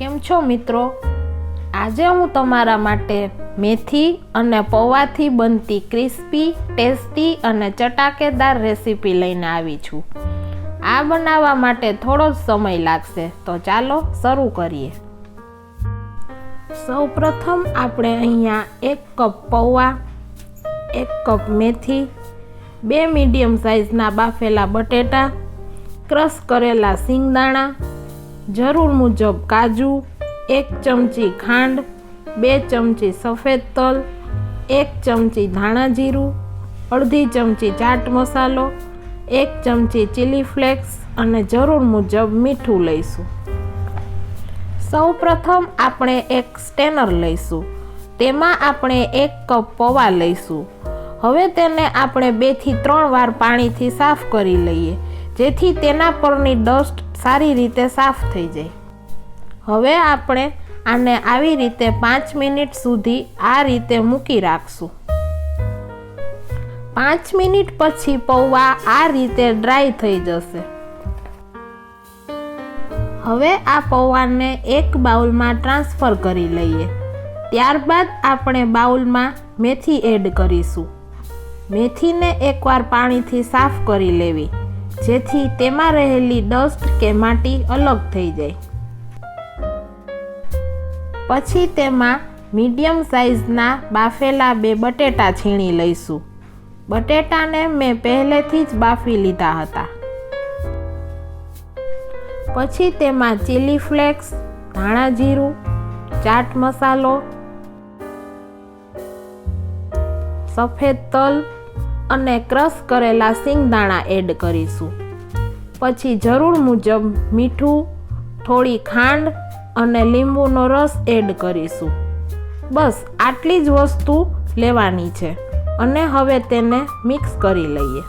કેમ છો મિત્રો? આજે હું તમારા માટે મેથી અને પૌવાથી બનતી ક્રિસ્પી, ટેસ્ટી અને ચટાકેદાર રેસીપી લઈને આવી છું. આ બનાવવા માટે થોડો જ સમય લાગશે, તો ચાલો શરૂ કરીએ. સૌપ્રથમ આપણે અહીંયા 1 કપ પૌવા, 1 કપ મેથી, 2 મીડિયમ સાઇઝના બાફેલા બટેટા, ક્રશ કરેલા સિંગદાણા, જરૂર મુજબ કાજુ, 1 ચમચી ખાંડ, 2 ચમચી સફેદ તલ, 1 ચમચી ધાણા જીરું, અડધી ચમચી ચાટ મસાલો, 1 ચમચી ચીલી ફ્લેક્સ અને જરૂર મુજબ મીઠું લઈશું. સૌ પ્રથમ આપણે એક સ્ટેનર લઈશું. તેમાં આપણે 1 કપ પૌવા લઈશું. હવે તેને આપણે 2 થી 3 વાર પાણીથી સાફ કરી લઈએ, જેથી તેના પરની ડસ્ટ સારી રીતે સાફ થઈ જાય. હવે આપણે આને આવી રીતે 5 મિનિટ સુધી આ રીતે મૂકી રાખશું. 5 મિનિટ પછી પૌવા આ રીતે ડ્રાય થઈ જશે. હવે આ પૌવાને એક બાઉલમાં ટ્રાન્સફર કરી લઈએ. ત્યારબાદ આપણે બાઉલમાં મેથી એડ કરીશું. મેથીને એકવાર પાણીથી સાફ કરી લેવી, જેથી તેમાં રહેલી ડસ્ટ કે માટી અલગ થઈ જાય. પછી તેમાં મીડિયમ સાઇઝના બાફેલા 2 બટેટા છીણી લઈશું. બટેટાને મેં પહેલેથી જ બાફી લીધા હતા. પછી તેમાં ચીલી ફ્લેક્સ, ધાણા જીરું, ચાટ મસાલો, સફેદ તલ અને ક્રશ કરેલા સિંગદાણા એડ કરીશું. પછી જરૂર મુજબ મીઠું, થોડી ખાંડ અને લીંબુનો રસ એડ કરીશું. બસ આટલી જ વસ્તુ લેવાની છે અને હવે તેને મિક્સ કરી લઈએ.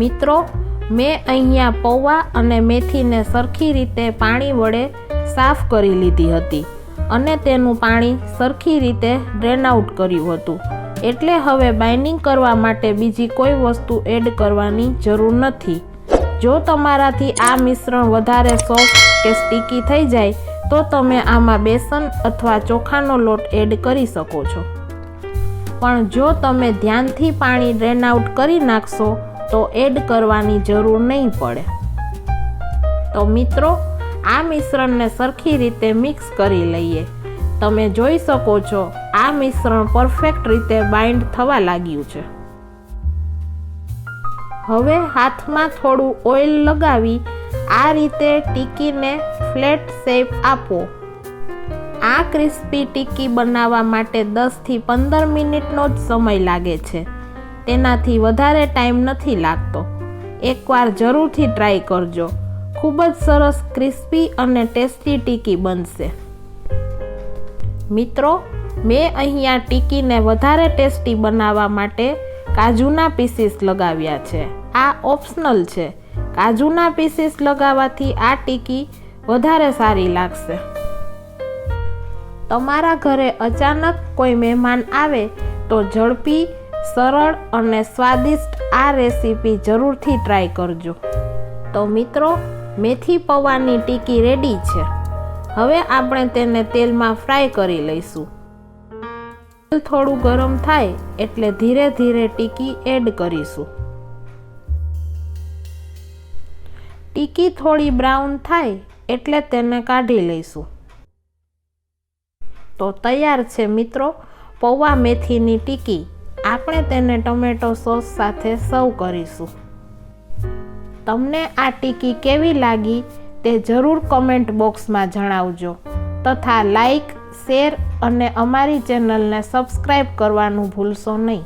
મિત્રો, મેં અહીંયા પૌવા અને મેથીને સરખી રીતે પાણી વડે સાફ કરી લીધી હતી અને તેનું પાણી સરખી રીતે ડ્રેન આઉટ કર્યું હતું. એટલે હવે બાઇન્ડિંગ કરવા માટે બીજી કોઈ વસ્તુ એડ કરવાની જરૂર નથી. જો તમારાથી આ મિશ્રણ વધારે સોફ્ટ કે સ્ટીકી થઈ જાય તો તમે આમાં બેસન અથવા ચોખાનો લોટ એડ કરી શકો છો. પણ જો તમે ધ્યાનથી પાણી ડ્રેન આઉટ કરી નાખશો તો એડ કરવાની જરૂર નહીં પડે. તો મિત્રો, આ મિશ્રણને સરખી રીતે મિક્સ કરી લઈએ. તમે જોઈ શકો છો આ મિશ્રણ પરફેક્ટ રીતે બાઇન્ડ થવા લાગ્યું છે. હવે હાથમાં થોડું ઓઇલ લગાવી આ રીતે ટીકીને ફ્લેટ શેપ આપો. આ ક્રિસ્પી ટીકી બનાવવા માટે 10 થી 15 મિનિટનો જ સમય લાગે છે. તેનાથી વધારે ટાઈમ નથી લાગતો. એકવાર જરૂરથી ટ્રાય કરજો. ખૂબ જ સરસ ક્રિસ્પી અને ટેસ્ટી ટીકી બનશે. મિત્રો, મેં અહીંયા ટીકીને વધારે ટેસ્ટી બનાવવા માટે કાજુના પીસીસ લગાવ્યા છે. આ ઓપ્શનલ છે. કાજુના પીસીસ લગાવવાથી આ ટીકી વધારે સારી લાગશે. તમારા ઘરે અચાનક કોઈ મહેમાન આવે તો ઝડપી, સરળ અને સ્વાદિષ્ટ આ રેસીપી જરૂરથી ટ્રાય કરજો. તો મિત્રો, મેથી પૌવાની ટીકી રેડી છે. હવે આપણે તેને તેલમાં ફ્રાય કરી લઈશું. તેલ થોડું ગરમ થાય એટલે ધીરે ધીરે ટીકી એડ કરીશું. ટીકી થોડી બ્રાઉન થાય એટલે તેને કાઢી લઈશું. તો તૈયાર છે મિત્રો પૌવા મેથીની ટીકી. આપણે તેને ટમેટો સોસ સાથે સર્વ કરીશું. તમને આ ટીકી કેવી લાગી તે જરૂર કમેન્ટ બોક્સમાં જણાવજો. તથા લાઈક, શેર અને અમારી ચેનલને સબસ્ક્રાઈબ કરવાનું ભૂલશો નહીં.